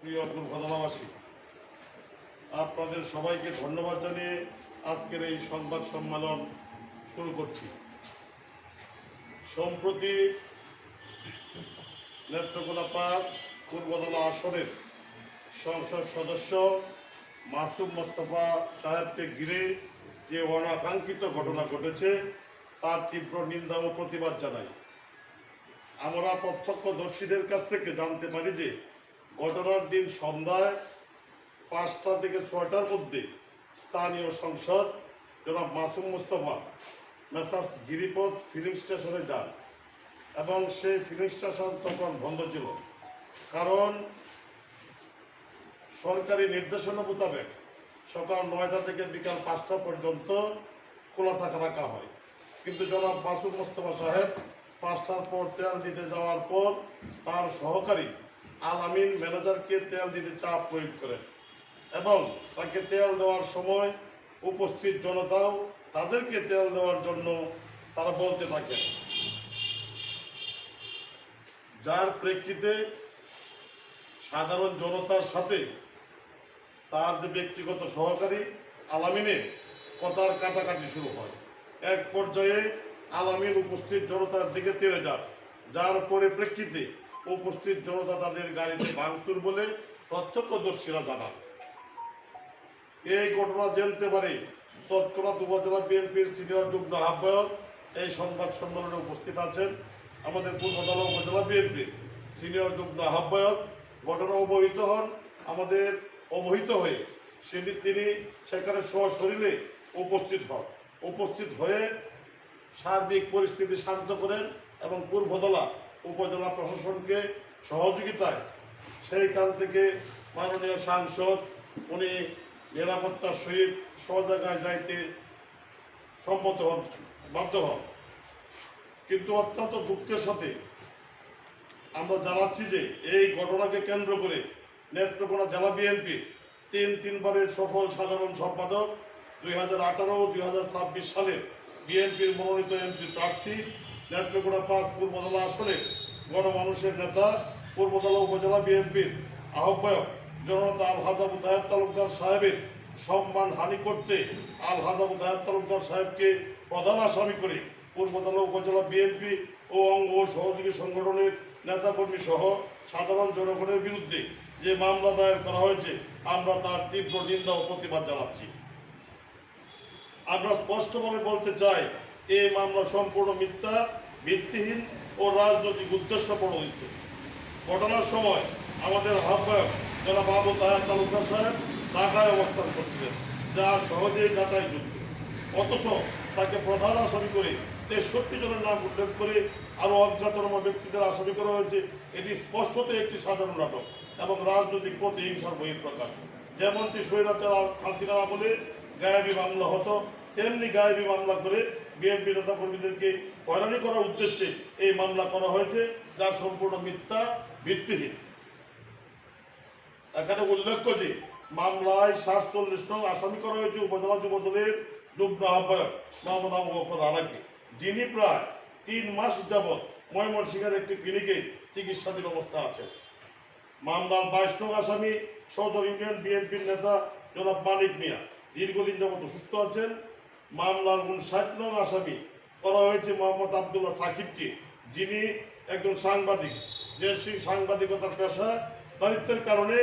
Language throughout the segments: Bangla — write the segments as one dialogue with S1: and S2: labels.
S1: প্রিয় ঘটনাবাসী, আপনাদের সবাইকে ধন্যবাদ জানিয়ে আজকের এই সংবাদ সম্মেলন শুরু করছি। সম্প্রতি নেত্রকোনা ৫ পূর্বতলা আসনের সংসদ সদস্য মাসুম মোস্তফা সাহেবকে ঘিরে যে অনাকাঙ্ক্ষিত ঘটনা ঘটেছে তার তীব্র নিন্দা ও প্রতিবাদ জানাই। আমরা প্রত্যক্ষদর্শীদের কাছ থেকে জানতে পারি যে ঘটনার দিন সন্ধ্যায় ৫টা থেকে ৬টার মধ্যে স্থানীয় সংসদ জনাব মাসুম মোস্তফা মেসার্স গিরিপথ ফিলিং স্টেশনে যান এবং সেই ফিলিং স্টেশন তখন বন্ধ ছিল, কারণ সরকারি নির্দেশনা মোতাবেক সকাল ৯টা থেকে বিকাল ৫টা পর্যন্ত খোলা রাখা হয়। কিন্তু জনাব মাসুম মোস্তফা সাহেব ৫টার পর তেল দিতে যাওয়ার পর তার সহকারী আল আমিন ম্যানেজারকে তেল দিতে চাপ প্রয়োগ করেন এবং তাকে তেল দেওয়ার সময় উপস্থিত জনতাও তাদেরকে তেল দেওয়ার জন্য তারা বলতে থাকেন, যার প্রেক্ষিতে সাধারণ জনতার সাথে তার যে ব্যক্তিগত সহকারী আল আমিনের কথার কাটাকাটি শুরু হয়। এক পর্যায়ে আল আমিন উপস্থিত জনতার দিকে তেড়ে যান, যার পরিপ্রেক্ষিতে উপস্থিত জনতা তাদের গাড়িতে ভাঙচুর বলে প্রত্যক্ষদর্শীরা জানান। এই ঘটনা জানতে পারে তৎক্ষণাৎ উপজেলা বিএনপির সিনিয়র যুগ্ম আহ্বায়ক এই সংবাদ সম্মেলনে উপস্থিত আছেন। আমাদের পূর্বতলা উপজেলা বিএনপির সিনিয়র যুগ্ম আহ্বায়ক ঘটনা অবহিত হন, আমাদের অবহিত হয়ে তিনি সেখানে সশরীরে উপস্থিত হয়ে সার্বিক পরিস্থিতি শান্ত করেন এবং পূর্বতলা উপজেলা প্রশাসনকে সহযোগিতায় সেইখান থেকে মাননীয় সাংসদ উনি নিরাপত্তার সহিত জায়গায় যাইতে বাধ্য হন। কিন্তু অত্যন্ত দুঃখের সাথে আমরা জানাচ্ছি যে এই ঘটনাকে কেন্দ্র করে নেত্রকোনা জেলা বিএনপি তিনবারের সফল সাধারণ সম্পাদক 2018 ও 2026 সালে বিএনপির মনোনীত এমপি প্রার্থী নেত্রকোনা ৫ পূর্বতলা আসনে গণমানুষের নেতা পূর্বতলা উপজেলা বিএনপির আহ্বায়ক জননেতা আলহাজ আবু তাহের তালুকদার সাহেবের সম্মান হানি করতে আলহাজ আবু তাহের তালুকদার সাহেবকে প্রধান আসামি করে পূর্বতলা উপজেলা বিএনপি ও অঙ্গ ও সহযোগী সংগঠনের নেতাকর্মী সহ সাধারণ জনগণের বিরুদ্ধে যে মামলা দায়ের করা হয়েছে আমরা তার তীব্র নিন্দা ও প্রতিবাদ জানাচ্ছি। আমরা স্পষ্টভাবে বলতে চাই এই মামলা সম্পূর্ণ মিথ্যা, ভিত্তিহীন ও রাজনৈতিক উদ্দেশ্য প্রণোদিত। ঘটনার সময় আমাদের আহ্বায়ক জনাব আবু তাহের তালুকদার সাহেব ঢাকায় অবস্থান করছিলেন, যা সহজেই যাচাইযোগ্য। অথচ তাকে প্রধান আসামি করে 63 জনের নাম উল্লেখ করে আরও অজ্ঞাতনামা ব্যক্তিদের আসামি করা হয়েছে। এটি স্পষ্টতই একটি সাধারণ নাটক এবং রাজনৈতিক প্রতিহিংসার বহিঃপ্রকাশ। যেমনটি স্বৈরাচার হাসিনার আমলে গায়েবী মামলা হতো, তেমনি গায়েবী মামলা করে বিএনপি নেতা কর্মীদেরকে হয়রানি করার উদ্দেশ্যে এই মামলা করা হয়েছে, যা সম্পূর্ণ মিথ্যা, ভিত্তিহীন। এখানে উল্লেখ্য যে মামলায় 47 নং আসামি করা হয়েছে উপজেলা যুবদলের যুগ্ম আহ্বায়ক মোহাম্মদ আবু বকর রানাকে, যিনি প্রায় 3 মাস যাবৎ ময়মনসিংহের একটি ক্লিনিকে চিকিৎসাধীন অবস্থা আছেন। মামলার 22 নং আসামি সদর ইউনিয়ন বিএনপির নেতা জনাব মানিক মিয়া দীর্ঘদিন যাবৎ অসুস্থ আছেন। মামলার 59 নং আসামি করা হয়েছে মোহাম্মদ আবদুল্লাহ সাকিবকে, যিনি একজন সাংবাদিক, যে সেই সাংবাদিকতার পেশা দায়িত্বের কারণে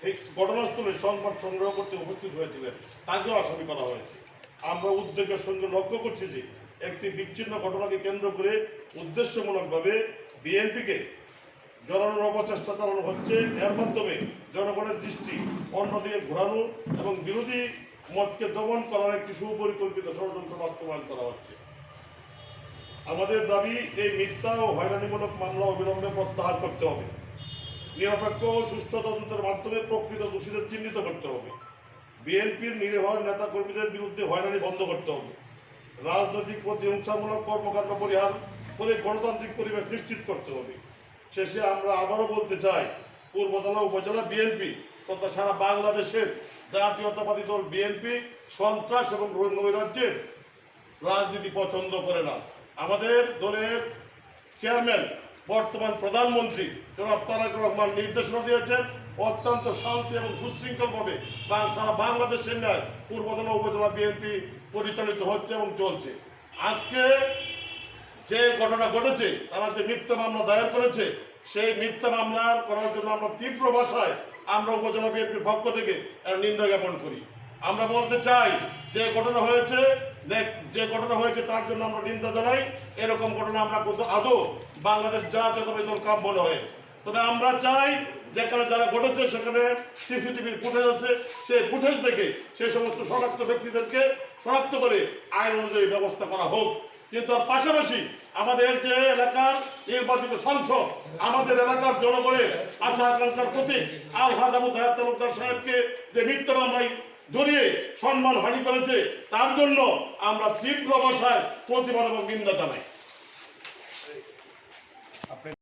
S1: এই ঘটনাস্থলে সংবাদ সংগ্রহ করতে উপস্থিত হয়েছিলেন, তাকেও আসামি করা হয়েছে। আমরা উদ্বেগের সঙ্গে লক্ষ্য করছি যে একটি বিচ্ছিন্ন ঘটনাকে কেন্দ্র করে উদ্দেশ্যমূলকভাবে বিএনপিকে জড়ানোর অপচেষ্টা চালানো হচ্ছে। এর মাধ্যমে জনগণের দৃষ্টি অন্যদিকে ঘোরানো এবং বিরোধী মতকে দমন করার একটি সুপরিকল্পিত ষড়যন্ত্র বাস্তবায়ন করা হচ্ছে। আমাদের দাবি, এই মিথ্যা ও হয়রানিমূলক মামলা অবিলম্বে প্রত্যাহার করতে হবে। নিরপেক্ষ ও সুষ্ঠু তদন্তের মাধ্যমে প্রকৃত দোষীদের চিহ্নিত করতে হবে। বিএনপির নিরীহ নেতা কর্মীদের বিরুদ্ধে হয়রানি বন্ধ করতে হবে। রাজনৈতিক প্রতিহিংসামূলক কর্মকাণ্ড পরিহার করে গণতান্ত্রিক পরিবেশ নিশ্চিত করতে হবে। শেষে আমরা আবারও বলতে চাই, পূর্বতলা উপজেলা বিএনপি তথা সারা বাংলাদেশের জাতীয়তাবাদী দল বিএনপি সন্ত্রাস এবং নৈরাজ্যের রাজনীতি পছন্দ করে না। আমাদের দলের চেয়ারম্যান বর্তমান প্রধানমন্ত্রী জনাব তারেক রহমান নির্দেশনা দিয়েছেন অত্যন্ত শান্তি এবং সুশৃঙ্খলভাবে সারা বাংলাদেশের ন্যায় পূর্বতলা উপজেলা বিএনপি পরিচালিত হচ্ছে এবং চলছে। আজকে যে ঘটনা ঘটেছে, তারা যে মিথ্যা মামলা দায়ের করেছে, সেই মিথ্যা মামলা করার জন্য আমরা তীব্র ভাষায় আমরা উপজেলা বিএনপির পক্ষ থেকে নিন্দা জ্ঞাপন করি। আমরা বলতে চাই যে ঘটনা হয়েছে তার জন্য আমরা নিন্দা জানাই। এরকম ঘটনা আমরা কিন্তু আদৌ বাংলাদেশ জাতীয়তাবাদী দল কাম্য নয়। তবে আমরা চাই যেখানে যারা ঘটেছে সেখানে সিসিটিভির ফুটেজ আছে, সেই ফুটেজ দেখে সেই সমস্ত শনাক্ত ব্যক্তিদেরকে শনাক্ত করে আইন অনুযায়ী ব্যবস্থা করা হোক। কিন্তু তার পাশাপাশি আমাদের যে এলাকার নির্বাচিত সাংসদ, আমাদের এলাকার জনগণের আশা আকাঙ্ক্ষার প্রতীক আলহাজ আবু তাহের তালুকদার সাহেবকে যে মিথ্যা মামলায় জড়িয়ে সম্মান হানি করেছে, তার জন্য আমরা তীব্র ভাষায় প্রতিবাদ এবং নিন্দা জানাই।